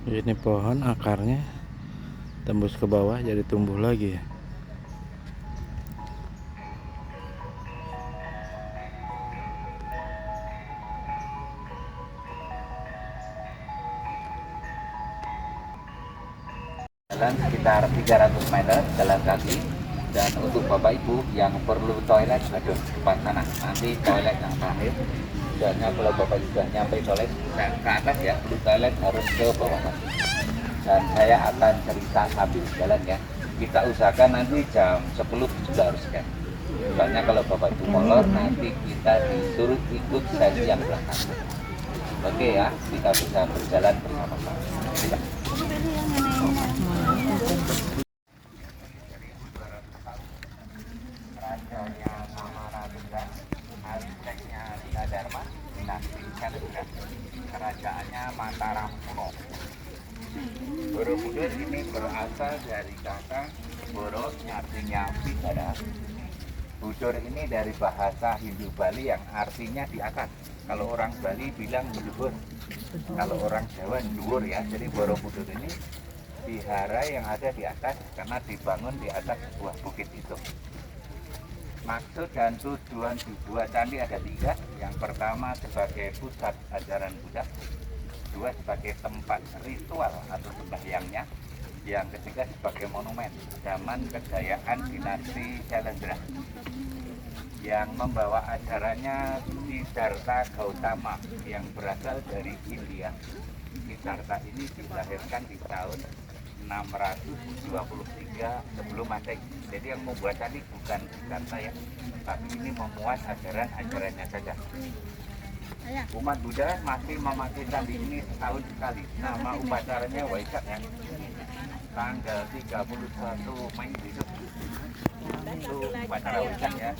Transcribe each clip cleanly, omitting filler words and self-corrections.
Ini pohon akarnya tembus ke bawah jadi tumbuh lagi ya. Jalan sekitar 300 meter jalan kaki, dan untuk bapak ibu yang perlu toilet aduh depan sana nanti toilet yang terakhir. Sebenarnya kalau bapak sudah nyampe toilet ke atas ya, perlu toilet harus ke bawah lagi. Dan saya akan cerita sambil jalan ya. Kita usahakan nanti jam 10 sudah harus scan. Soalnya kalau bapak ibu molor nanti kita disuruh ikut sesi yang belakang. Oke ya, kita bisa berjalan bersama-sama. Kita. Rajanya Samaratunda, arsiteknya Dina Dharma, dinasti Chandra, kerajaannya Mataram kuno. Borobudur ini berasal dari kata Boro, artinya bidara. Budur ini dari bahasa Hindu Bali yang artinya di atas. Kalau orang Bali bilang buluhur, kalau orang Jawa dhuwur ya. Jadi Borobudur ini vihara yang ada di atas karena dibangun di atas sebuah bukit itu. Maksud dan tujuan dibuat candi ada tiga. Yang pertama sebagai pusat ajaran Buddha, kedua sebagai tempat ritual atau sembahyangnya, yang ketiga sebagai monumen zaman kejayaan dinasti Chandra. Yang membawa ajarannya Siddhartha Gautama yang berasal dari India. Siddhartha ini dilahirkan di tahun 623 sebelum Masehi. Jadi yang membuat candi bukan Siddhartha ya, tapi ini memuat ajaran-ajarannya saja. Umat Buddha masih memakai candi ini setahun sekali. Nama upacaranya Waisak ya. Tanggal 31 Mei besok. Itu upacara Waisak ya.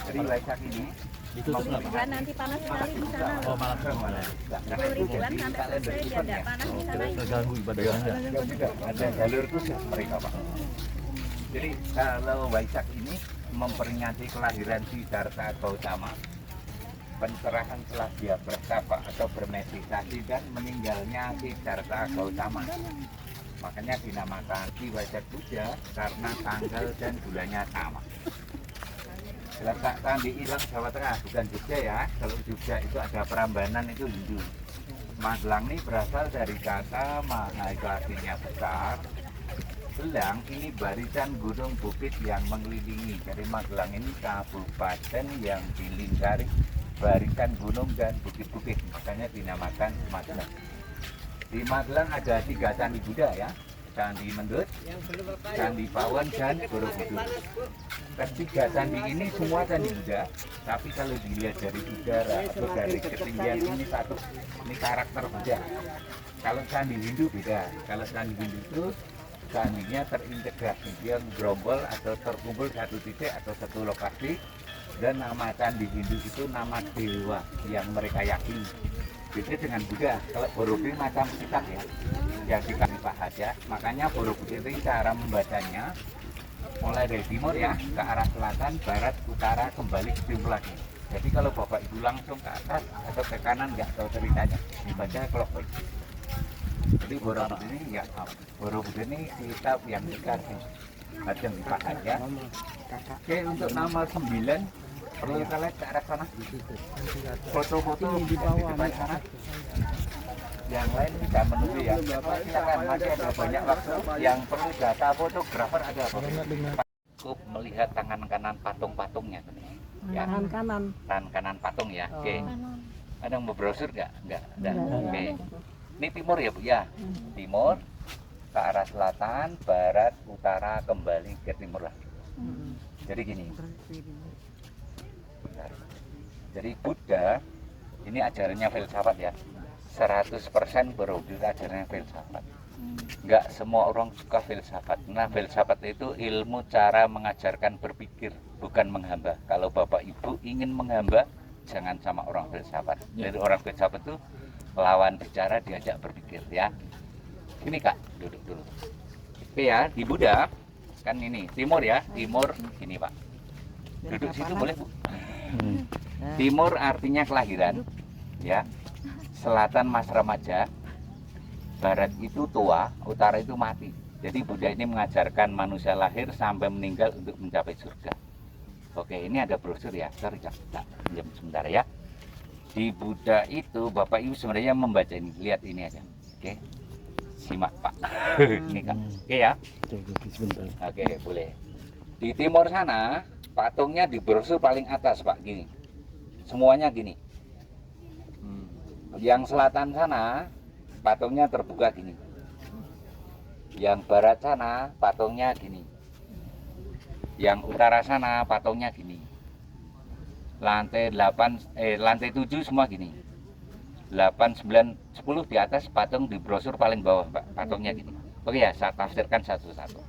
Jadi Waisak ini ditutup nggak Pak? Nanti panas sekali di sana. Oh malah kemana? 10 ribuan sampai selesai biar tidak panas di sana. Terganggu ibadahnya. ada jalur khusus mereka Pak. Jadi kalau Waisak ini memperingati kelahiran Siddhartha Gautama, pencerahan setelah dia bertapa atau bermeditasi dan meninggalnya Siddhartha Gautama. Makanya dinamakan Ki Waisak Buddha karena tanggal dan bulannya sama. Letak Candi Ilang Jawa Tengah, bukan Jogja ya. Kalau Jogja itu ada Prambanan, itu Hindu. Magelang ini berasal dari kata Maha, itu artinya besar. Belang ini barisan gunung bukit yang mengelilingi. Jadi Magelang ini kabupaten yang dilingkari barisan gunung dan bukit-bukit, makanya dinamakan Magelang. Di Magelang ada 3 candi Buddha ya, Candi Mendut, Candi Pawon, dan Borobudur. Ketiga candi ini semua candi Buddha, tapi kalau dilihat dari udara atau dari ketinggian ini satu, ini karakter Buddha. Kalau candi Hindu beda. Kalau candi Hindu itu candinya terintegrasi, dia gerombol atau terkumpul satu titik atau satu lokasi. Dan nama candi Hindu itu nama dewa yang mereka yakini. Beda dengan Buddha. Kalau Borobudur macam kitab ya, yang dikasih bahas ya. Makanya Borobudur ini cara membacanya mulai dari timur ya ke arah selatan, barat, utara, kembali ke timur lagi. Jadi kalau bapak ibu langsung ke atas atau ke kanan nggak tahu ceritanya, dibaca clockwise. Jadi Borobudur ini ya, Borobudur ini kitab yang dikasih bacaan dibahas ya. Oke, untuk nomor 9 perlu kita lihat ke arah sana. Foto-foto di bawah sana. Yang lain tidak menunggu ya. Silakan, masih ada banyak waktu. Yang perlu data fotografer ada apa? Cukup melihat tangan kanan patung-patungnya. Ya. Tangan kanan. Tangan kanan patung ya. Oke. Ada yang mau brosur nggak? Nggak. Oke. Ini timur ya Bu ya. Timur ke arah selatan, barat, utara, kembali ke timur lagi. Jadi gini. Bentar. Jadi Buddha ini ajarannya filsafat ya. 100% Borobudur ajarannya filsafat. Enggak semua orang suka filsafat. Nah, filsafat itu ilmu cara mengajarkan berpikir, bukan menghamba. Kalau Bapak Ibu ingin menghamba, jangan sama orang filsafat. Jadi orang filsafat itu lawan bicara, diajak berpikir ya. Ini Kak, duduk dulu. Oke ya, di Buddha kan ini timur ya, timur ini Pak. Duduk situ boleh Bu. Timur artinya kelahiran ya. Selatan Mas Remaja, Barat itu tua, utara itu mati. Jadi Buddha ini mengajarkan manusia lahir sampai meninggal untuk mencapai surga. Oke, ini ada brosur ya. Sorry, Kak. Pinjam sebentar ya. Di Buddha itu Bapak Ibu sebenarnya membaca ini. Lihat ini aja. Oke. Simak, Pak. Ini Kak. Oke ya. Sebentar. Oke, boleh. Di timur sana, patungnya di brosur paling atas, Pak. Gini. Semuanya gini. Yang selatan sana, patungnya terbuka gini. Yang barat sana patungnya gini. Yang utara sana patungnya gini. Lantai 7 semua gini. 8, 9, 10 di atas patung di brosur paling bawah, Pak. Patungnya gini. Oke ya, saya tafsirkan satu-satu.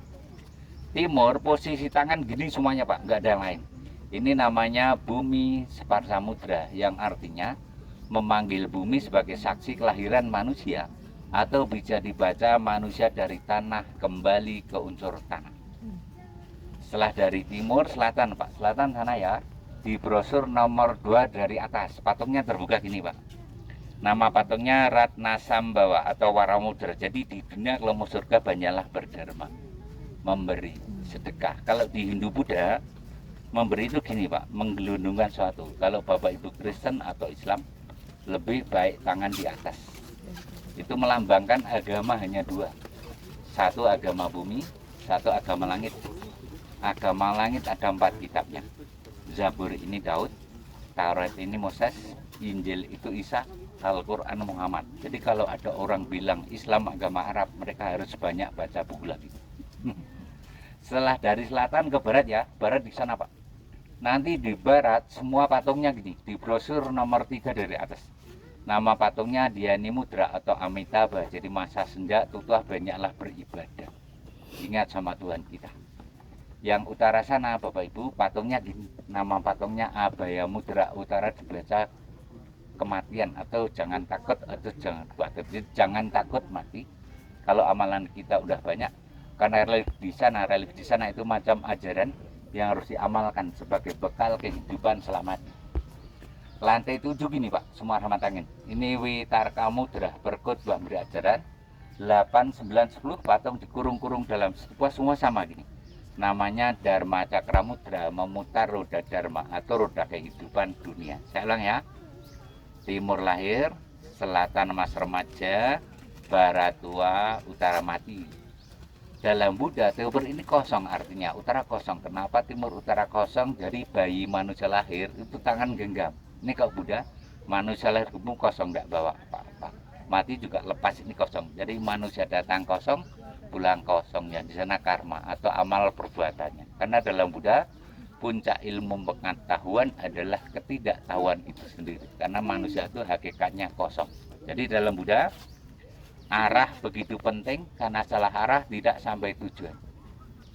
Timur posisi tangan gini semuanya, Pak, nggak ada yang lain. Ini namanya bumi Separsamudra, yang artinya memanggil bumi sebagai saksi kelahiran manusia, atau bisa dibaca manusia dari tanah kembali ke unsur tanah. Setelah dari timur, selatan, Pak, selatan sana ya, di brosur nomor 2 dari atas, patungnya terbuka gini, Pak. Nama patungnya Ratnasambhawa atau Waramudra. Jadi di dunia kalau mau surga banyaklah berdharma, memberi, sedekah. Kalau di Hindu Buddha, memberi itu gini, Pak, menggelundungkan suatu. Kalau Bapak Ibu Kristen atau Islam, lebih baik tangan di atas. Itu melambangkan agama hanya 2. Satu agama bumi, satu agama langit. Agama langit ada 4 kitabnya. Zabur ini Daud, Taurat ini Moses, Injil itu Isa, Al-Quran Muhammad. Jadi kalau ada orang bilang Islam agama Arab, mereka harus banyak baca buku lagi. Setelah dari selatan ke barat ya, barat di sana, Pak. Nanti di barat semua patungnya gini, di brosur nomor 3 dari atas. Nama patungnya Dhyani Mudra atau Amitabha. Jadi masa senja tutah banyaklah beribadah. Ingat sama Tuhan kita. Yang utara sana Bapak Ibu, patungnya gini. Nama patungnya Abhaya Mudra. Utara dibaca kematian atau jangan takut atau jangan khawatir. Jadi jangan takut mati. Kalau amalan kita udah banyak. Karena relief di sana itu macam ajaran yang harus diamalkan sebagai bekal kehidupan selamanya. Lantai 7 gini, Pak, semua rahmat angin. Ini Witarka Mudra, berkhotbah beri ajaran. 8, 9, 10 patung dikurung-kurung dalam sebuah semua sama gini. Namanya Dharma Cakra Mudra, memutar roda Dharma atau roda kehidupan dunia. Saya ulang ya. Timur lahir, selatan mas remaja, barat tua, utara mati. Dalam Buddha, timur ini kosong artinya, utara kosong. Kenapa timur utara kosong? Jadi bayi manusia lahir itu tangan genggam. Ini kalau Buddha, manusia lahir gemuk kosong, tidak bawa apa-apa. Mati juga lepas, ini kosong. Jadi manusia datang kosong, pulang kosong. Ya, di sana karma atau amal perbuatannya. Karena dalam Buddha, puncak ilmu pengetahuan adalah ketidaktahuan itu sendiri. Karena manusia itu hakikatnya kosong. Jadi dalam Buddha, arah begitu penting, karena salah arah tidak sampai tujuan.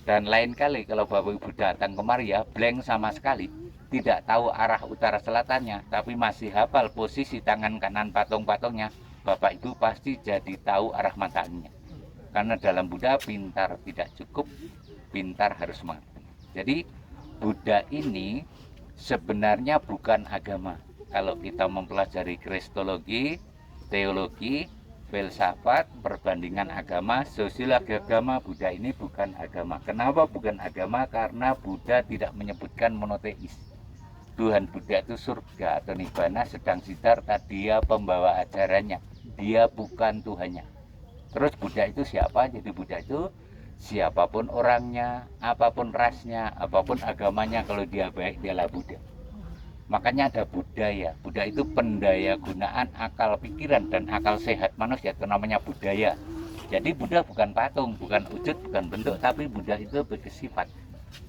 Dan lain kali kalau Bapak Ibu datang kemari ya, blank sama sekali, tidak tahu arah utara selatannya, tapi masih hafal posisi tangan kanan patung-patungnya, Bapak Ibu pasti jadi tahu arah matanya. Karena dalam Buddha pintar tidak cukup, pintar harus mengerti. Jadi Buddha ini sebenarnya bukan agama. Kalau kita mempelajari kristologi, teologi, filsafat, perbandingan agama, sosiologi agama, Buddha ini bukan agama. Kenapa bukan agama? Karena Buddha tidak menyebutkan monoteis. Tuhan Buddha itu surga atau nibbana, sedang Siddhartha dia pembawa ajarannya. Dia bukan Tuhannya. Terus Buddha itu siapa? Jadi Buddha itu siapapun orangnya, apapun rasnya, apapun agamanya, kalau dia baik, dialah Buddha. Makanya ada budaya. Buddha itu pendaya gunaan akal pikiran dan akal sehat manusia, itu namanya budaya. Jadi Buddha bukan patung, bukan wujud, bukan bentuk, tapi Buddha itu bersifat.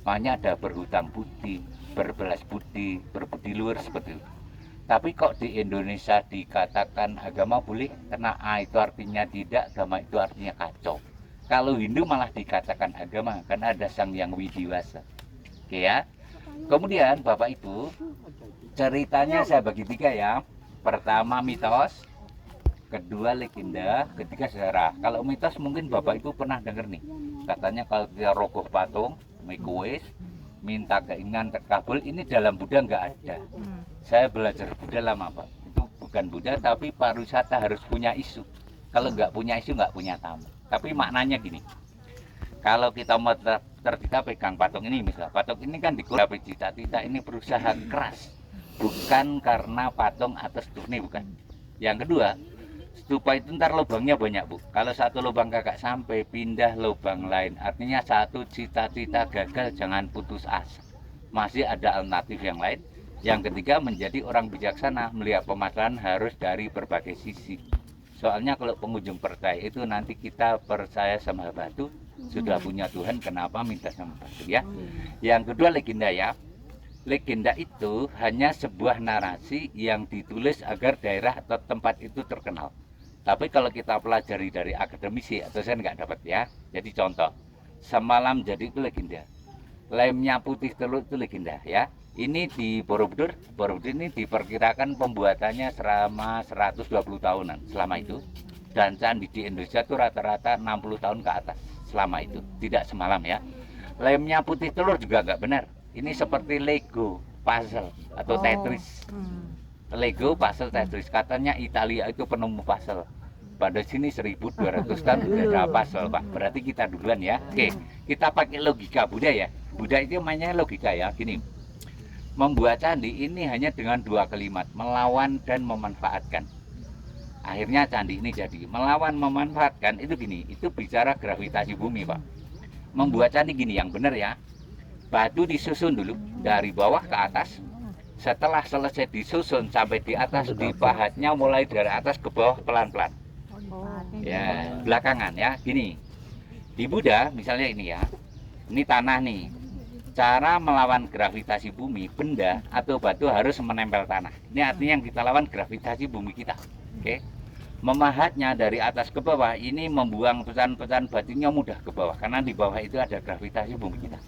Makanya ada berhutang budi, berbelas budi, berbudi luhur seperti itu. Tapi kok di Indonesia dikatakan agama boleh? Karena A itu artinya tidak, agama itu artinya kacau. Kalau Hindu malah dikatakan agama, karena ada Sang Yang Widiwasa. Oke ya. Kemudian Bapak Ibu, ceritanya saya bagi 3 ya. Pertama mitos, kedua legenda, ketiga sejarah. Kalau mitos mungkin Bapak Ibu pernah dengar nih. Katanya kalau dia rogoh patung, mikuis, minta keinginan terkabul, ini dalam Buddha nggak ada. Saya belajar Buddha lama, Pak. Itu bukan Buddha, tapi pariwisata harus punya isu. Kalau nggak punya isu, nggak punya tamu. Tapi maknanya gini, kalau kita mau kita pegang patung ini, misalnya patung ini kan dikurapi cita-cita, ini berusaha keras, bukan karena patung atas turni, bukan. Yang kedua, stupa itu ntar lubangnya banyak, Bu. Kalau satu lubang kagak sampai, pindah lubang lain. Artinya satu cita-cita gagal, jangan putus asa. Masih ada alternatif yang lain. Yang ketiga, menjadi orang bijaksana, melihat permasalahan harus dari berbagai sisi. Soalnya kalau pengunjung percaya itu nanti kita percaya sama batu, sudah punya Tuhan, kenapa minta sama batu ya. Yang kedua, legenda ya. Legenda itu hanya sebuah narasi yang ditulis agar daerah atau tempat itu terkenal. Tapi kalau kita pelajari dari akademisi atau saya nggak dapat ya. Jadi contoh, semalam jadi itu legenda. Lemnya putih telur itu legenda ya. Ini di Borobudur. Borobudur ini diperkirakan pembuatannya selama 120 tahunan selama itu. Dan candi di Indonesia itu rata-rata 60 tahun ke atas selama itu. Tidak semalam ya. Lemnya putih telur juga nggak benar. Ini seperti Lego, puzzle atau Tetris. Lego, puzzle, Tetris. Katanya Italia itu penemu puzzle. Pada sini 1200 tahun sudah ada puzzle, Pak. Berarti kita duluan ya. Oke, kita pakai logika Buddha ya. Buddha itu mainnya logika ya. Gini, membuat candi ini hanya dengan dua kalimat, melawan dan memanfaatkan. Akhirnya candi ini jadi. Melawan, memanfaatkan itu gini, itu bicara gravitasi bumi, Pak. Membuat candi gini yang benar ya. Batu disusun dulu dari bawah ke atas. Setelah selesai disusun sampai di atas, dipahatnya mulai dari atas ke bawah pelan-pelan. Ya, belakangan ya, gini. Di Buddha misalnya ini ya. Ini tanah nih. Cara melawan gravitasi bumi, benda atau batu harus menempel tanah. Ini artinya yang kita lawan gravitasi bumi kita. Oke. Memahatnya dari atas ke bawah, ini membuang pecahan-pecahan batunya mudah ke bawah karena di bawah itu ada gravitasi bumi kita.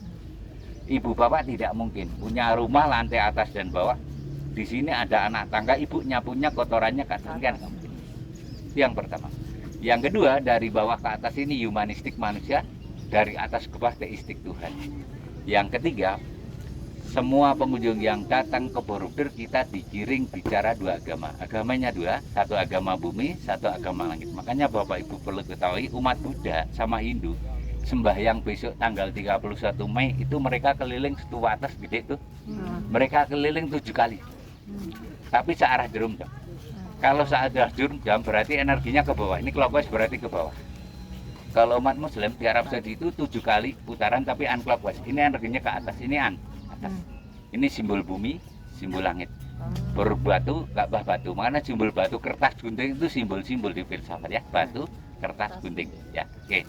Ibu bapak tidak mungkin punya rumah lantai atas dan bawah. Di sini ada anak tangga, ibu nyapunya kotorannya kan nggak mungkin. Itu yang pertama. Yang kedua, dari bawah ke atas ini humanistik manusia, dari atas ke bawah teistik Tuhan. Yang ketiga, semua pengunjung yang datang ke Borobudur kita digiring bicara dua agama. Agamanya dua, satu agama bumi, satu agama langit. Makanya Bapak Ibu perlu ketahui, umat Buddha sama Hindu sembahyang besok tanggal 31 Mei itu mereka keliling setua atas gede tuh. Mereka keliling 7 kali. Tapi searah jarum jam. Kalau searah jarum jam berarti energinya ke bawah. Ini clockwise berarti ke bawah. Kalau umat Muslim di Arab Saudi itu 7 kali putaran tapi unclockwise. Ini energinya ke atas, ini atas. Ini simbol bumi, simbol langit. Berbatu, Ka'bah batu. Mana simbol batu, kertas, gunting itu simbol-simbol di filsafat ya. Batu, kertas, gunting. Ya, oke.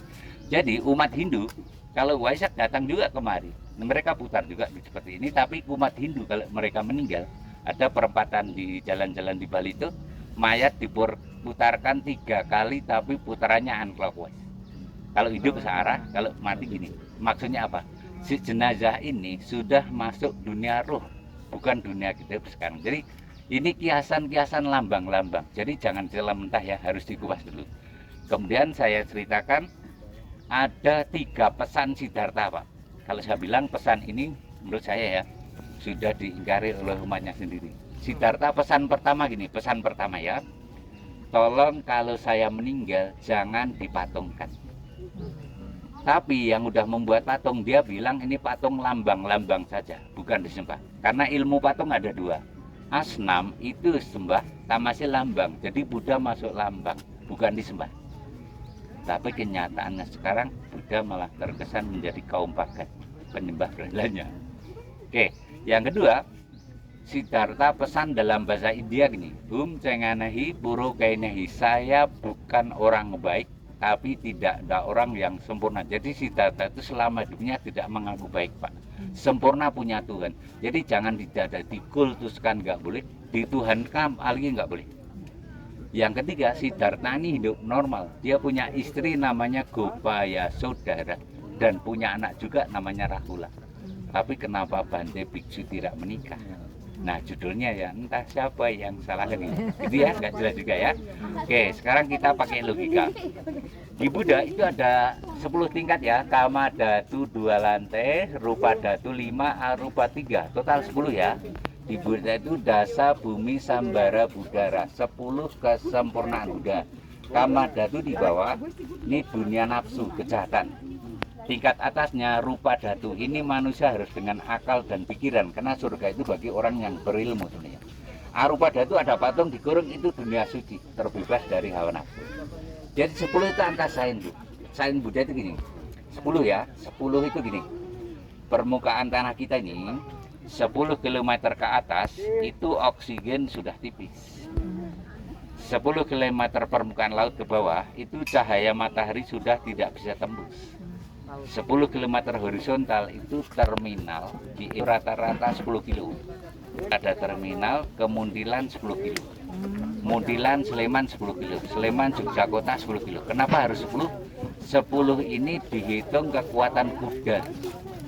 Jadi umat Hindu kalau Waisak datang juga kemari, mereka putar juga seperti ini. Tapi umat Hindu kalau mereka meninggal, ada perempatan di jalan-jalan di Bali itu, mayat diputarkan 3 kali tapi putarannya unclockwise. Kalau hidup searah, kalau mati gini. Maksudnya apa? Si jenazah ini sudah masuk dunia roh, bukan dunia kita sekarang. Jadi ini kiasan-kiasan lambang-lambang. Jadi jangan jalan mentah ya, harus dikupas dulu. Kemudian saya ceritakan ada 3 pesan Siddhartha, Pak. Kalau saya bilang pesan ini menurut saya ya sudah diingkari oleh umatnya sendiri. Siddhartha pesan pertama gini, pesan pertama ya. Tolong kalau saya meninggal jangan dipatungkan. Tapi yang udah membuat patung dia bilang ini patung lambang-lambang saja, bukan disembah. Karena ilmu patung ada 2. Asnam itu sembah, tamasya lambang. Jadi Buddha masuk lambang, bukan disembah. Tapi kenyataannya sekarang Buddha malah terkesan menjadi kaum pagan, penyembah berhalanya. Oke, yang kedua, Siddhartha pesan dalam bahasa India gini, Hum cenganahi puru kainahi, saya bukan orang baik, tapi tidak ada orang yang sempurna. Jadi Siddhartha itu selama hidupnya tidak mengaku baik, Pak. Sempurna punya Tuhan. Jadi jangan dikultuskan, nggak boleh. Dituhankan, alih nggak boleh. Yang ketiga, Siddhartha ini hidup normal. Dia punya istri namanya Gopaya Saudara dan punya anak juga namanya Rahula. Tapi kenapa Bante Biksu tidak menikah? Nah judulnya ya entah siapa yang salah lagi. Itu ya nggak jelas juga ya. Oke, sekarang kita pakai logika. Di Buddha itu ada 10 tingkat ya. Kama Dhatu 2 lantai, Rupa Dhatu 5, Arupa 3. Total 10 ya. Di Buddha itu dasa bumi sambara budara, 10 kesempurnaan Buddha. Kama dhatu di bawah, ini dunia nafsu, kejahatan. Tingkat atasnya rupa dhatu, ini manusia harus dengan akal dan pikiran, karena surga itu bagi orang yang berilmu sebenarnya. Arupa dhatu ada patung dikurung, itu dunia suci, terbebas dari hawa nafsu. Jadi 10 itu angka sains, Bu. Sains Buddha itu gini, 10 ya, 10 itu gini. Permukaan tanah kita ini 10 km ke atas itu oksigen sudah tipis. 10 km permukaan laut ke bawah itu cahaya matahari sudah tidak bisa tembus. 10 km horizontal itu terminal di rata-rata 10 kilo. Ada terminal ke Muntilan 10 kilo. Muntilan Sleman 10 kilo. Sleman Yogyakarta 10 kilo. Kenapa harus 10? 10 ini dihitung kekuatan kuda.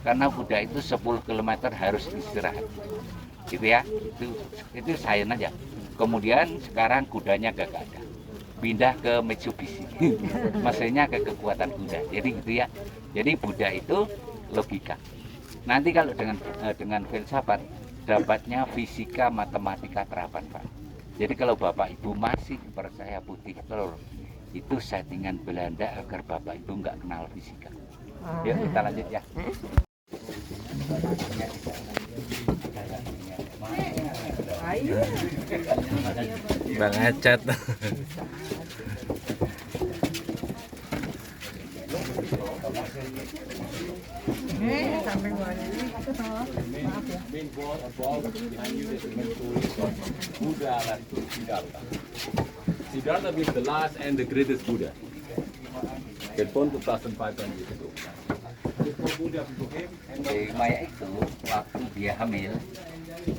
Karena kuda itu 10 km harus istirahat. Gitu ya. Itu sains aja. Kemudian sekarang kudanya gak ada. Pindah ke Mitsubishi. Mesinnya ke kekuatan kuda. Jadi gitu ya. Jadi Buddha itu logika. Nanti kalau dengan filsafat dapatnya fisika matematika terapan, Pak. Jadi kalau Bapak Ibu masih percaya putih telur itu settingan Belanda agar Bapak Ibu nggak kenal fisika. Yuk kita lanjut ya. Bang Acat. Main wall above behind you is meant to Buddha and Siddhartha. Siddhartha means the last and the greatest Buddha. Get born 2,500 years ago. Dewi Maya itu waktu dia hamil,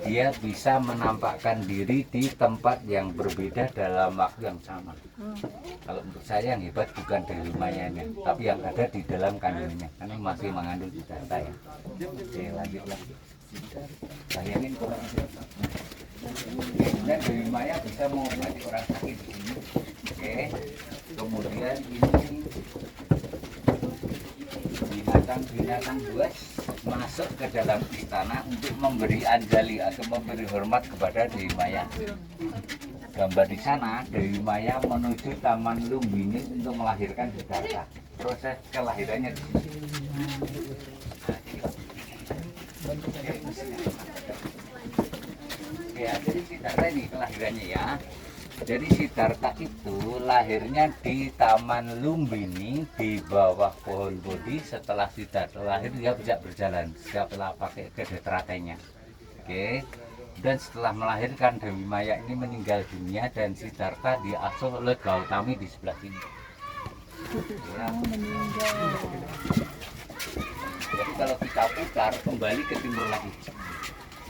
dia bisa menampakkan diri di tempat yang berbeda dalam waktu yang sama. Kalau untuk saya yang hebat bukan Dewi Mayanya, tapi yang ada di dalam kandungannya, karena masih mengandung Siddhartha ya. Oke, lanjut lagi. Bayangin kalau kemudian Dewi Maya bisa mengobati orang sakit di sini. Oke, kemudian ini binatang buas masuk ke dalam istana untuk memberi anjali atau memberi hormat kepada Dewi Maya. Gambar di sana Dewi Maya menuju Taman Lumbini untuk melahirkan Siddhartha. Proses kelahirannya di sini. Ya, jadi Siddhartha ini kelahirannya ya. Jadi Siddhartha itu lahirnya di Taman Lumbini di bawah pohon bodhi. Setelah Siddhartha lahir dia bisa berjalan setelah pakai kedeteratenya. Oke. Dan setelah melahirkan Dewi Maya ini meninggal dunia dan Siddhartha diasuh oleh Gautami di sebelah sini. Ya. Jadi kalau kita putar kembali ke timur lagi.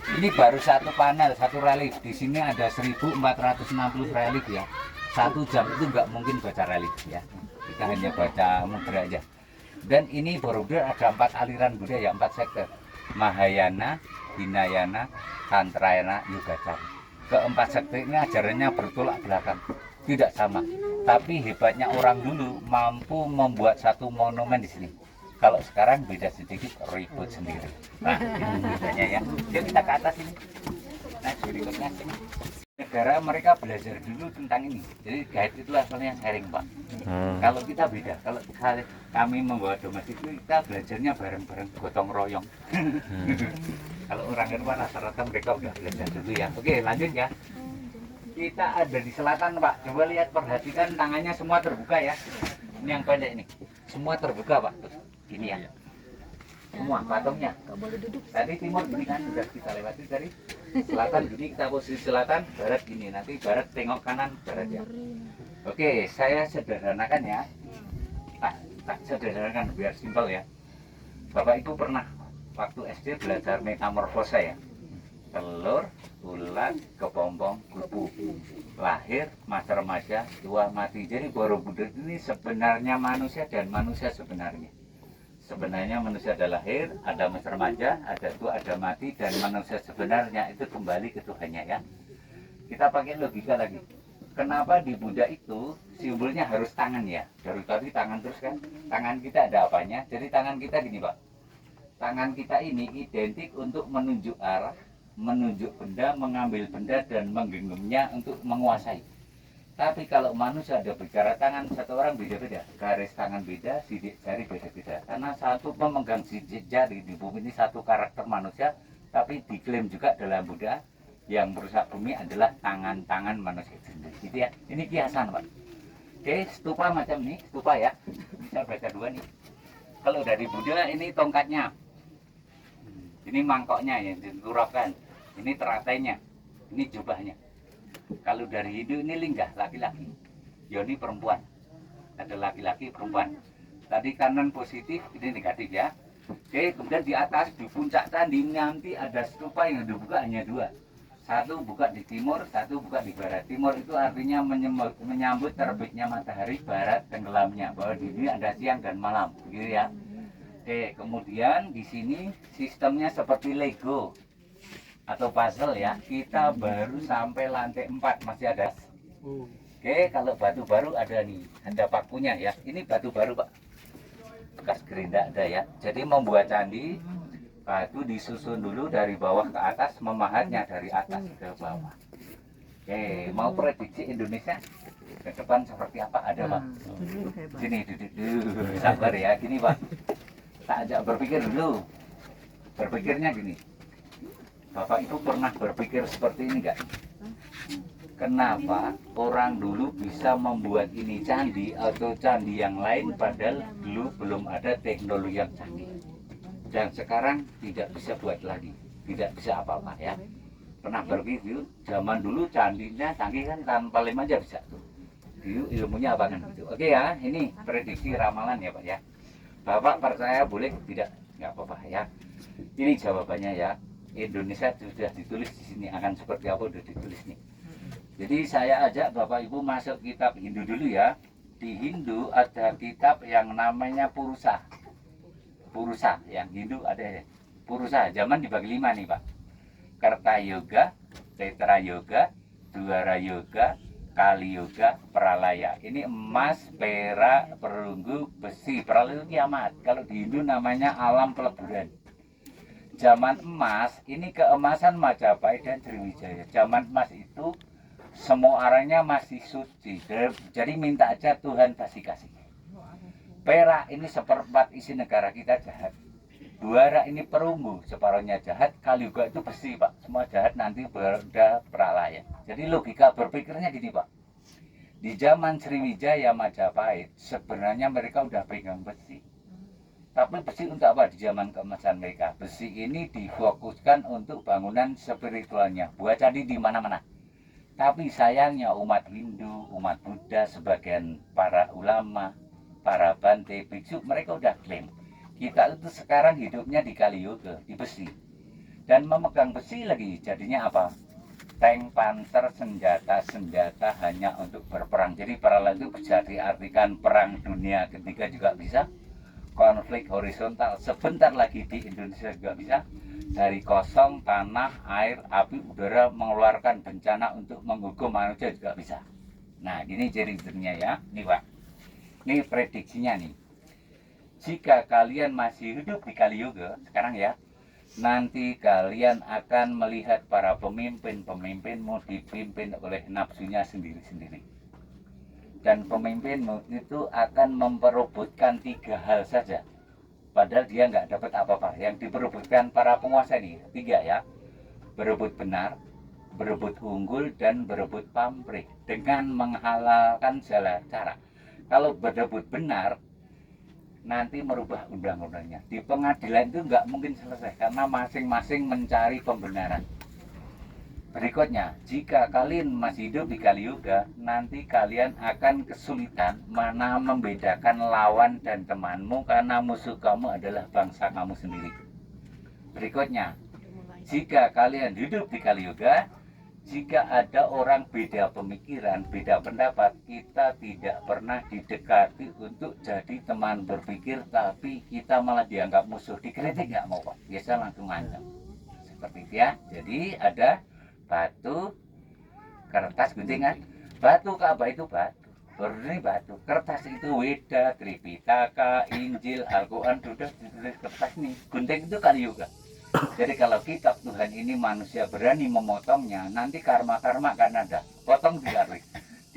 Ini baru satu panel, satu relief. Di sini ada 1460 relief ya. 1 jam itu nggak mungkin baca relief ya. Kita hanya baca mudra aja. Dan ini Borobudur ada 4 aliran Buddha ya, 4 sektor. Mahayana, Hinayana, Tantrayana, Yogacara. Keempat sektor ini ajarannya bertolak belakang. Tidak sama. Tapi hebatnya orang dulu mampu membuat satu monumen di sini. Kalau sekarang beda sedikit, ribut sendiri. Nah, ini bedanya ya. Jadi kita ke atas ini. Nah, berikutnya sini. Negara mereka belajar dulu tentang ini. Jadi guide itu asalnya sharing, Pak. Kalau kita beda. Kalau kami membawa domestik itu kita belajarnya bareng-bareng, gotong royong. Kalau orang luar rata-rata mereka udah belajar dulu ya. Oke, lanjut ya. Kita ada di selatan, Pak. Coba lihat, perhatikan tangannya semua terbuka ya. Ini yang pendek ini. Semua terbuka, Pak. Ini ya, semua patungnya. Tadi timur gini kan sudah kita lewati, dari selatan gini, kita posisi selatan, barat gini, nanti barat tengok kanan, barat ya. Oke, saya sederhanakan ya, tak sederhanakan biar simpel ya. Bapak Ibu pernah waktu SD belajar metamorfosa ya, telur, ulat, kepompong, kupu, lahir, masa remaja, tua, mati. Jadi Borobudur ini sebenarnya manusia dan manusia sebenarnya. Sebenarnya manusia ada lahir, ada masa remaja, ada tua, ada mati, dan manusia sebenarnya itu kembali ke Tuhannya ya. Kita pakai logika lagi. Kenapa di Buddha itu simbolnya harus tangan ya? Dari tadi tangan terus kan? Tangan kita ada apanya? Jadi tangan kita gini, Pak. Tangan kita ini identik untuk menunjuk arah, menunjuk benda, mengambil benda, dan menggenggamnya untuk menguasai. Tapi kalau manusia ada bicara tangan satu orang beda-beda, garis tangan beda, sidik jari beda-beda. Karena satu pemegang sidik jari di bumi ini satu karakter manusia, tapi diklaim juga dalam Buddha yang merusak bumi adalah tangan-tangan manusia sendiri. Gitu ya. Ini kiasan, Pak. Oke, stupa macam ini, stupa ya. Bisa baca dua nih. Kalau dari Buddha ini tongkatnya, ini mangkoknya yang diturapkan, ini teratainya, ini jubahnya. Kalau dari Hindu ini lingga, laki-laki. Yoni perempuan. Ada laki-laki, perempuan. Tadi kanan positif, ini negatif ya. Oke, kemudian di atas, di puncak candi nanti ada stupa yang dibuka hanya dua. Satu buka di timur, satu buka di barat. Timur itu artinya menyambut terbitnya matahari, barat tenggelamnya. Bahwa di sini ada siang dan malam, gitu ya. Oke, kemudian di sini sistemnya seperti Lego atau puzzle ya. Kita baru sampai lantai 4 masih ada. Oke, kalau batu baru ada nih, ada pakunya ya. Ini batu baru, Pak. Bekas gerinda ada ya. Jadi membuat candi, batu disusun dulu dari bawah ke atas, memahatnya dari atas ke bawah. Oke, mau prediksi Indonesia ke depan seperti apa ada, Pak? Sini duduk dulu, sabar ya. Gini, Pak. Tak ajak berpikir dulu. Berpikirnya gini. Bapak itu pernah berpikir seperti ini enggak? Kenapa orang dulu bisa membuat ini candi atau candi yang lain padahal dulu belum ada teknologi yang canggih. Dan sekarang tidak bisa buat lagi. Tidak bisa apa-apa ya. Pernah berpikir zaman dulu candinya canggih kan tanpa lem aja bisa tuh. Dulu ilmunya apa kan gitu. Oke ya, ini prediksi ramalan ya Pak ya. Bapak percaya boleh tidak? Nggak apa-apa ya. Ini jawabannya ya. Indonesia sudah ditulis di sini, akan seperti apa sudah ditulis nih. Jadi saya ajak Bapak Ibu masuk kitab Hindu dulu ya. Di Hindu ada kitab yang namanya Purusa. Purusa, yang Hindu ada ya. Purusa, zaman dibagi 5 nih Pak. Karta Yoga, Tetra Yoga, Dwara Yoga, Kali Yoga, Pralaya. Ini emas, perak, perunggu, besi. Pralaya itu kiamat. Kalau di Hindu namanya alam peleburan. Zaman emas, ini keemasan Majapahit dan Sriwijaya. Zaman emas itu semua orangnya masih suci. Jadi minta aja Tuhan kasih. Perak ini seperempat isi negara kita jahat. Dwara ini perunggu, separuhnya jahat. Kali juga itu besi Pak. Semua jahat nanti berda Pralaya. Jadi logika berpikirnya gini Pak. Di zaman Sriwijaya Majapahit, sebenarnya mereka udah pegang besi. Tapi besi untuk apa di zaman keemasan mereka? Besi ini difokuskan untuk bangunan spiritualnya, buat candi di mana-mana. Tapi sayangnya umat Hindu, umat Buddha, sebagian para ulama, para bante, biksu, mereka udah klaim. Kita itu sekarang hidupnya di Kali Yoga, di besi. Dan memegang besi lagi, jadinya apa? Tank, panser, senjata hanya untuk berperang. Jadi paralel itu bisa diartikan perang dunia ketiga juga bisa. Konflik horizontal sebentar lagi di Indonesia juga bisa. Dari kosong, tanah, air, api, udara mengeluarkan bencana untuk menghukum manusia juga bisa. Nah ini ciri-cirinya ya. Nih Pak, ini prediksinya nih. Jika kalian masih hidup di Kali Yoga sekarang ya, nanti kalian akan melihat para pemimpinmu dipimpin oleh nafsunya sendiri-sendiri. Dan pemimpinmu itu akan memperebutkan 3 hal saja. Padahal dia nggak dapat apa-apa. Yang diperebutkan para penguasa ini 3 ya. Berebut benar, berebut unggul, dan berebut pamrih. Dengan menghalalkan segala cara. Kalau berebut benar, nanti merubah undang-undangnya. Di pengadilan itu nggak mungkin selesai. Karena masing-masing mencari pembenaran. Berikutnya, jika kalian masih hidup di Kali Yoga, nanti kalian akan kesulitan mana membedakan lawan dan temanmu karena musuh kamu adalah bangsa kamu sendiri. Berikutnya, jika kalian hidup di Kali Yoga, jika ada orang beda pemikiran, beda pendapat, kita tidak pernah didekati untuk jadi teman berpikir, tapi kita malah dianggap musuh. Dikritik nggak mau Pak, biasa langsung ngancam. Seperti itu ya. Jadi ada batu, kertas, guntingan. Batu Ka'bah itu batu, ini batu. Kertas itu Weda, Tripitaka, Injil, Al-Quran sudah ditulis kertas nih. Gunting itu Kali Yoga. Jadi kalau kitab Tuhan ini manusia berani memotongnya, nanti karma-karma akan ada. Potong ditarik.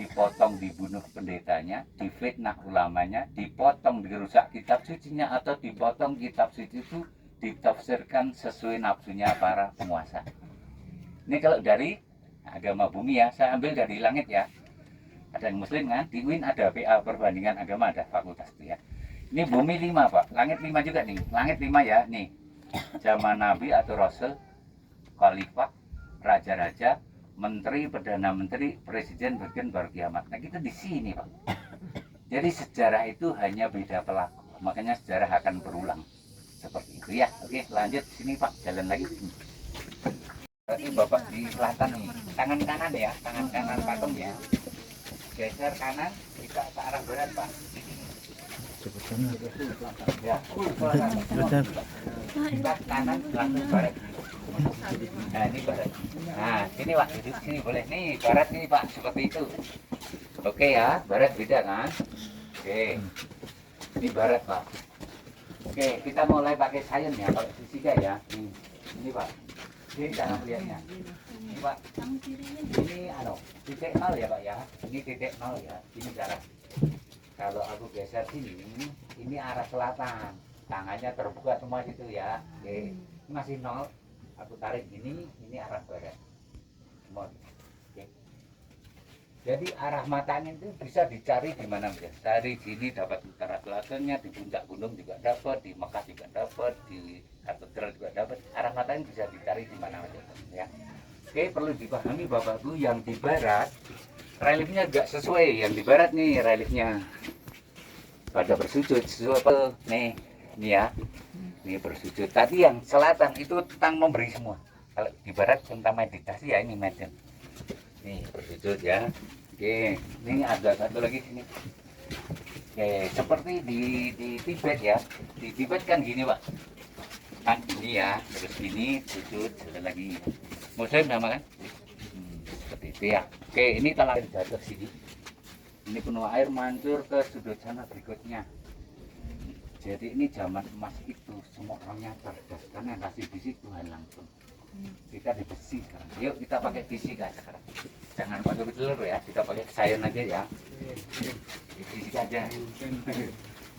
dipotong, dibunuh pendetanya, difitnah ulamanya, dipotong, dirusak kitab sucinya, atau dipotong kitab suci itu ditafsirkan sesuai nafsunya para penguasa. Ini kalau dari agama bumi ya, saya ambil dari langit ya. Ada yang muslim kan, di UIN ada PA perbandingan agama, ada fakultas itu ya. Ini bumi 5 Pak, langit 5 juga nih. Langit 5 ya, nih. Zaman Nabi atau Rasul, Khalifah, Raja-Raja, Menteri, Perdana Menteri, Presiden, bagian baru kiamat. Nah kita di sini Pak. Jadi sejarah itu hanya beda pelaku. Makanya sejarah akan berulang. Seperti itu ya. Oke lanjut sini Pak, jalan lagi. Berarti Bapak di selatan nih. Tangan kanan ya, tangan kanan patung ya. Geser kanan, kita ke arah barat Pak. Cepetan. Ya, Cepetan. kita kanan langsung barat. Nah ini barat. Nah sini Pak, duduk sini boleh. Nih barat nih Pak, seperti itu. Oke ya, barat beda kan? Oke, ini barat Pak. Oke, kita mulai pakai sains ya, kalau fisika ya. Ini Pak, ini cara melihatnya. Ini Pak, ini titik 0 ya Pak ya. Ini titik 0 ya. Ini cara. Kalau aku geser sini, ini arah selatan. Tangannya terbuka semua situ ya. Oke, ini masih 0. Aku tarik ini arah barat. Oke. Jadi arah matanya itu bisa dicari di mana saja. Dari sini dapat utara selatannya, di puncak gunung juga dapat, di Mekah juga dapat, di katedral juga dapat. Arah matanya bisa dicari di mana saja ya. Oke, perlu dipahami Bapak Ibu, yang di barat reliefnya enggak sesuai. Yang di barat nih reliefnya pada bersujud sesuai nih ya. Ini bersujud. Tadi yang selatan itu tentang memberi semua. Kalau di barat tentang meditasi ya, ini Medan. Nih bersujud ya. Oke, ini ada satu lagi sini. Oke, seperti di Tibet ya. Di Tibet kan gini Pak. Kan gini ya, terus gini sujud, ada lagi. Muslim nama kan? Seperti itu ya. Oke, ini telah jatuh sini. Ini penuh air mancur ke sudut sana berikutnya. Jadi ini zaman emas itu semua orangnya cerdas karena kasih bisi Tuhan langsung. Kita di besi sekarang. Yuk kita pakai fisika sekarang. Jangan pakai telur ya, kita pakai sains aja ya. Di fisika aja.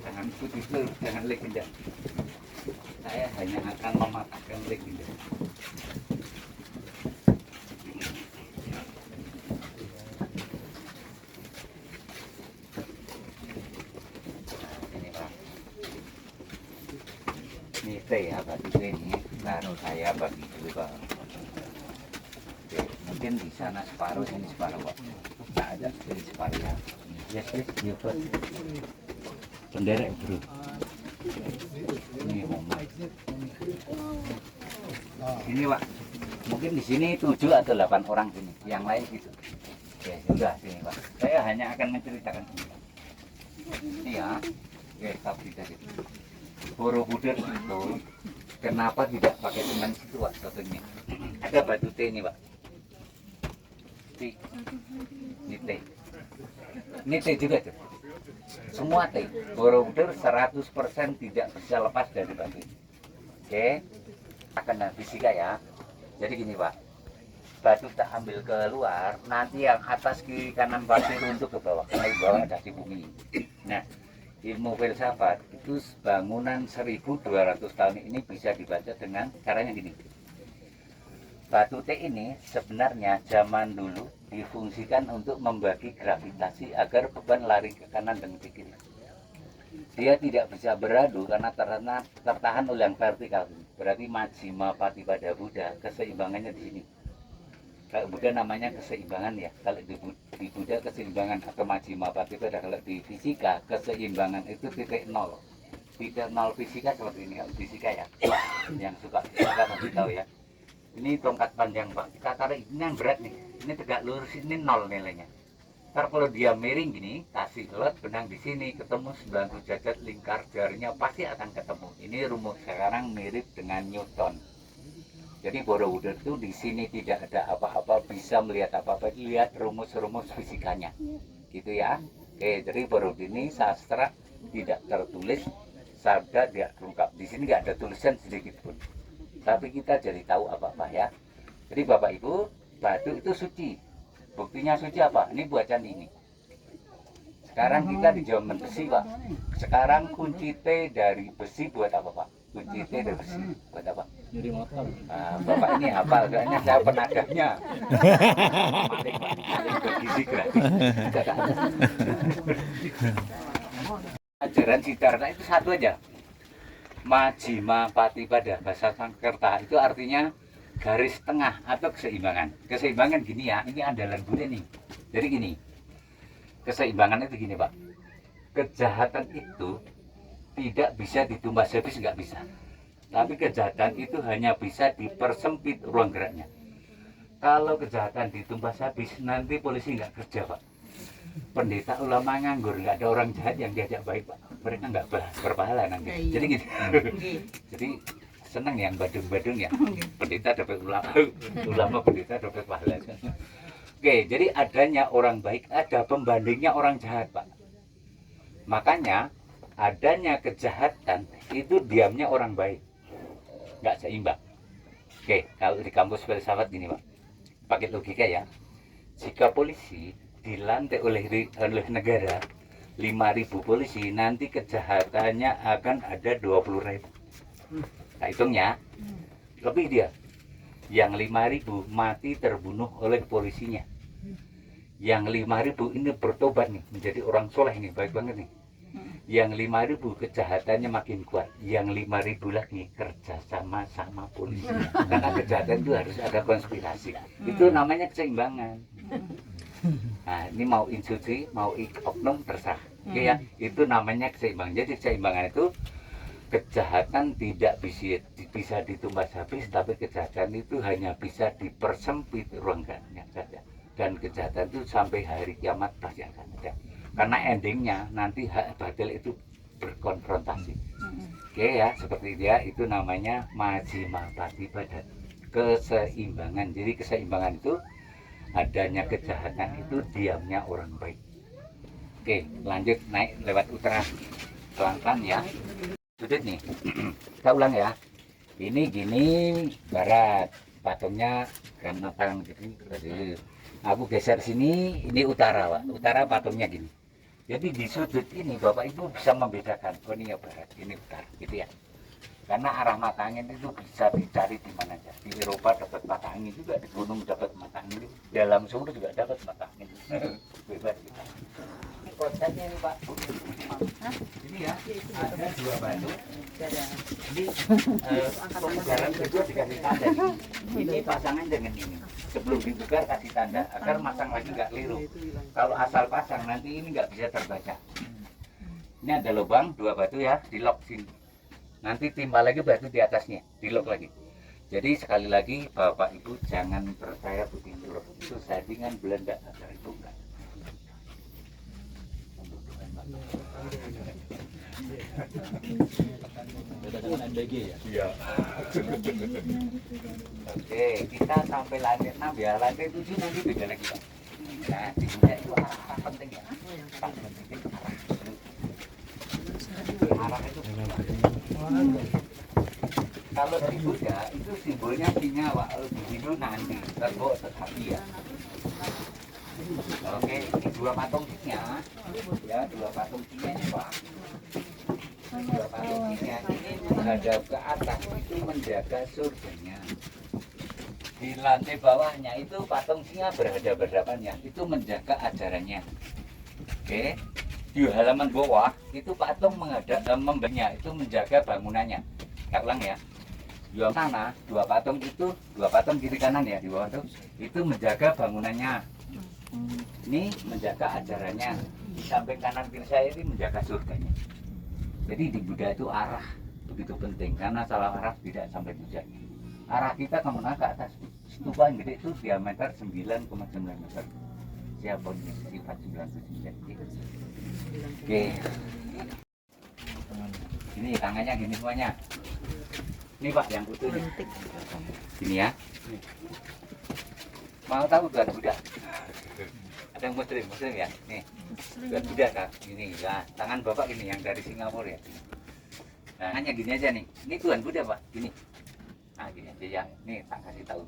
Jangan ikuti telur, jangan legenda. Saya hanya akan mematahkan legenda. Ini teh ya, batu teh ini. Taruh saya bagi dulu Pak. Oke, mungkin di sana separuh, sini separuh Pak. Nah, ada sini separuh ya. Yes, you put. Penderek bro. Ini Muhammad. Ini Pak. Mungkin di sini 7 atau 8 orang sini. Yang lain gitu. Oke, sudah sini Pak. Saya hanya akan menceritakan ini. Ini ya. Oke, tapi tadi. Borobudur itu kenapa tidak pakai semen situ Pak contohnya? Ada batu T ini Pak. Ini T. Ini T juga tuh. Semua T. Borobudur 100% tidak bisa lepas dari batu ini. Oke. Akan fisika ya. Jadi gini Pak. Batu tak ambil keluar, nanti yang atas kiri kanan pasti runtuh ke bawah. Karena di bawah ada di bumi. Nah, ilmu filsafat itu bangunan 1200 tahun ini bisa dibaca dengan caranya gini. Batu T ini sebenarnya zaman dulu difungsikan untuk membagi gravitasi agar beban lari ke kanan dan ke kiri. Dia tidak bisa beradu karena tertahan oleh yang vertikal. Berarti Majjhima Patipada Buddha, keseimbangannya di sini. Kalau Buddha namanya keseimbangan ya. Kalau di Buddha keseimbangan atau Majjhima Patipada. Kalau di fisika keseimbangan itu titik 0. Titik 0 fisika seperti ini. Kalau fisika ya. Yang suka fisika pasti tahu ya. Ini tongkat panjang Pak. Kita tarik ini yang berat nih. Ini tegak lurus, ini 0 nilainya. Ntar kalau dia miring gini, kasih lot benang di sini, ketemu 90 derajat lingkar jarinya pasti akan ketemu. Ini rumus sekarang mirip dengan Newton. Jadi Borobudur itu di sini tidak ada apa-apa, bisa melihat apa-apa, lihat rumus-rumus fisikanya. Gitu ya. Oke, jadi Borobudur ini sastra tidak tertulis, sabda tidak terungkap. Di sini nggak ada tulisan sedikit pun. Tapi kita jadi tahu apa-apa ya. Jadi Bapak Ibu, batu itu suci. Buktinya suci apa? Ini buatan ini. Sekarang kita di zaman besi, Pak. Sekarang kunci T dari besi buat apa, Pak? Kunci T dari besi buat apa? Jadi motor. Nah, Bapak ini hafal, kayaknya saya penagahnya. Maling, Pak. Maling bergizi gratis. Ajaran Siddhartha itu satu aja. Majjhima Patipada, bahasa Sanskerta itu artinya garis tengah atau keseimbangan. Keseimbangan gini ya, ini andalan Buddha nih. Jadi gini, keseimbangan itu gini, Pak. Kejahatan itu tidak bisa ditumbas habis, nggak bisa. Tapi kejahatan itu hanya bisa dipersempit ruang geraknya. Kalau kejahatan ditumbas habis, nanti polisi nggak kerja, Pak. Pendeta ulama nganggur, nggak ada orang jahat yang diajak baik, Pak. Mereka nggak berpahala nanti. Jadi gitu. Jadi senang yang badung-badung ya. Pendeta dapat ulama, ulama pendeta dapat pahala. Oke, jadi adanya orang baik, ada pembandingnya orang jahat, Pak. Makanya adanya kejahatan itu diamnya orang baik, nggak seimbang. Oke, kalau di kampus filsafat gini, Pak, pakai logika ya. Jika polisi dilantik oleh negara 5.000 polisi, nanti kejahatannya akan ada 20.000. Nah, hitungnya lebih dia. Yang 5.000 mati terbunuh oleh polisinya. Yang 5.000 ini bertobat nih, menjadi orang soleh nih, baik banget nih. Yang 5.000 kejahatannya makin kuat. Yang 5.000 lagi kerja sama polisi. Karena kejahatan itu harus ada konspirasi. Itu namanya keseimbangan. Nah, ini mau institusi, mau oknum terserah. Oke ya, itu namanya keseimbangan. Jadi keseimbangan itu kejahatan tidak bisa ditumbas habis, tapi kejahatan itu hanya bisa dipersempit ruang geraknya saja. Dan kejahatan itu sampai hari kiamat pasti akan ada. Karena endingnya nanti hak batil itu berkonfrontasi. Oke ya, seperti dia itu namanya Majjhima Patipada, keseimbangan. Jadi keseimbangan itu adanya kejahatan itu diamnya orang baik. Oke, lanjut naik lewat utara pelan-pelan ya. Sudut nih, kita ulang ya. Ini gini barat, patungnya karena tangan gini. Aku geser sini, ini utara, Pak. Utara patungnya gini. Jadi di sudut ini Bapak Ibu bisa membedakan, oh ini ya barat, ini utara, gitu ya. Karena arah mata angin itu bisa dicari di mana aja. Di Eropa dapat mata angin juga, di gunung dapat mata angin, dalam sumur juga dapat mata angin. Bebas kita. Ini konsepnya ini, Pak. Ini ya, ada 2 batu. Ini pemugaran kedua dikasih tanda. Ini pasangan dengan ini. Sebelum dibuka kasih tanda agar masang lagi nggak keliru. Kalau asal pasang nanti ini nggak bisa terbaca. Ini ada lubang 2 batu ya, di lock sini. Nanti timbal lagi batu di atasnya, di lock lagi. Jadi sekali lagi Bapak Ibu jangan percaya putih huruf itu settingan Belanda agar itu enggak. Dengan MBG ya? Iya. Oke, kita sampai lantai 6 ya. Lantai 7 nanti beda lagi, Pak. Nah, di sini itu arah penting ya. Pak, penting itu arah. Arah itu. Kalau di Buddha itu simbolnya singa, Pak. Di Hindu nanti, terbawa tetapi ya. Oke, ini 2 patung singa. Ya, 2 patung singa ini, Pak. 2 patung singa ini menghadap ke atas itu menjaga surganya. Di lantai bawahnya itu patung singa berhadapan-hadapannya, itu menjaga ajarannya. Oke. Di halaman bawah itu patung menghadap membenya itu menjaga bangunannya. Saya ulang ya. Di sana 2 patung itu, 2 patung kiri kanan ya di bawah itu menjaga bangunannya. Ini menjaga ajarannya. Di samping kanan kiri saya ini menjaga surganya. Jadi di Buddha itu arah begitu penting karena salah arah tidak sampai tujuan. Arah kita kemana ke atas. Stupa yang gede itu diameter 9,9 meter. Siapa ini sifat 99. Oke. Ini tangannya gini semuanya. Ini Pak yang putih. Ini ya. Mau tahu Tuhan Buddha? Ada yang muslim ya? Nih. Tuhan Buddha kan? Ini lah. Tangan Bapak ini yang dari Singapura ya. Nah, hanya gini aja nih. Ini Tuhan Buddha Pak. Gini. Nah gini aja ya. Nih tak kasih tahu.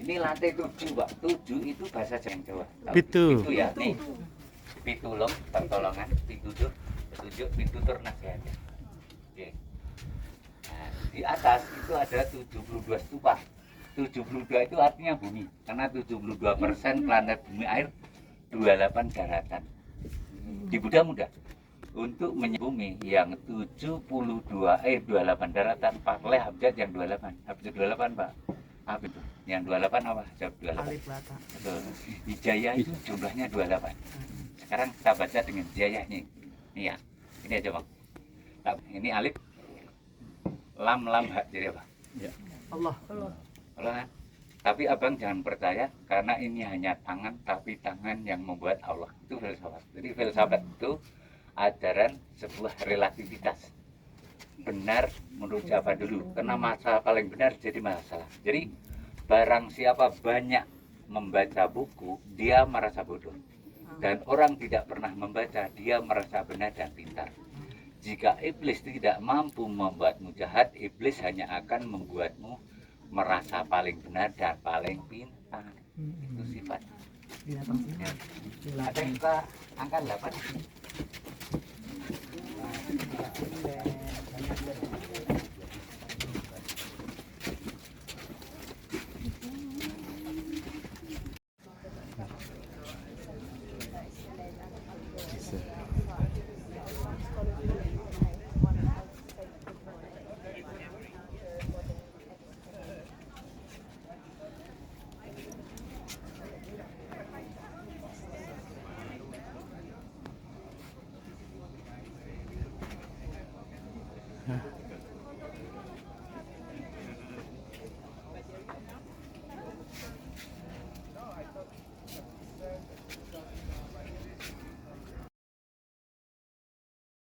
Ini lantai 7, Pak. 7 itu bahasa Jawa. Tahu? Pitu. Pitu ya, nih. Pitulung, pertolongan, pitutur, petunjuk, pitutur nasihat. Oke. Nah, di atas itu ada 72 stupa. 72 itu artinya bumi, karena 72% planet bumi air, 28 daratan. Di Buddha mudah untuk menyebumi yang 28 daratan, pakai abjad yang 28. Abjad 28, Pak. Apa itu? Yang 28 apa? Jawab 28. Betul. Hijaya itu jumlahnya 28. Sekarang kita baca dengan hijayahnya. Ini ya. Ini aja, Bang. Ini alif, lam hak, jadi apa? Ya. Allah kan? Tapi abang jangan percaya karena ini hanya tangan, tapi tangan yang membuat Allah. Itu filsafat. Jadi filsafat itu ajaran sebuah relativitas. Benar menurut siapa dulu? Karena masalah paling benar jadi masalah. Jadi barang siapa banyak membaca buku, dia merasa bodoh. Dan orang tidak pernah membaca, dia merasa benar dan pintar. Jika iblis tidak mampu membuatmu jahat, iblis hanya akan membuatmu merasa paling benar dan paling pintar. Itu sifat. Ada yang kita angkat 8.